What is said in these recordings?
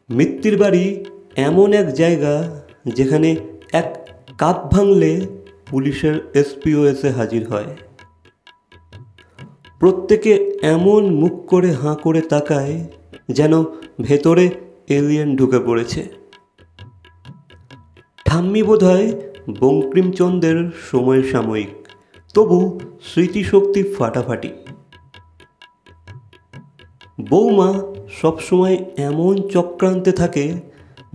মিত্তির বাড়ি এমন এক জায়গা যেখানে এক কাপ ভাঙলে পুলিশের এসপিও এসে হাজির হয়। প্রত্যেকে এমন মুখ করে হাঁ করে তাকায় যেন ভেতরে এলিয়েন ঢুকে পড়েছে। ঠাম্মি বোধহয় বঙ্কিমচন্দ্রের সমসাময়িক, তবু স্মৃতিশক্তি ফাটাফাটি। বৌমা সবসময় এমন চক্রান্তে থাকে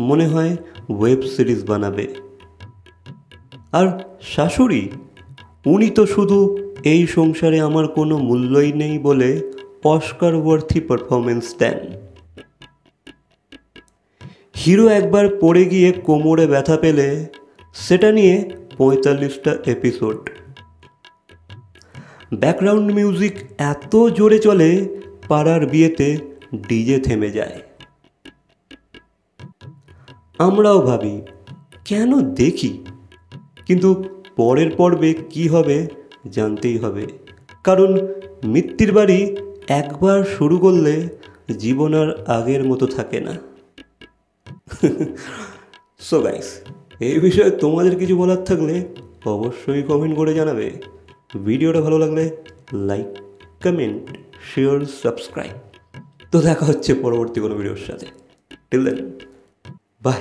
মনে হয় ওয়েব সিরিজ বানাবে। আর শাশুড়ি, উনি তো শুধু এই সংসারে আমার কোনো মূল্যই নেই বলে অস্কার ওয়ার্থি পারফরমেন্স দেন। হিরো একবার পড়ে গিয়ে কোমরে ব্যথা পেলে সেটা নিয়ে 45টা এপিসোড। ব্যাকগ্রাউন্ড মিউজিক এত জোরে চলে পাড়ার বিয়েতে ডিজে থেমে যায়। আমরাও ভাবি কেন দেখি, কিন্তু পরের পর্বে কি হবে জানতেই হবে, কারণ মিত্তির বাড়ি একবার শুরু করলে জীবন আর আগের মতো থাকে না। সো গাইস, এই বিষয়ে তোমাদের কিছু বলার থাকলে অবশ্যই কমেন্ট করে জানাবে। ভিডিওটা ভালো লাগলে লাইক, কমেন্ট, শেয়ার, সাবস্ক্রাইব। তো দেখা হচ্ছে পরবর্তী কোনো ভিডিওর সাথে। Till then, by.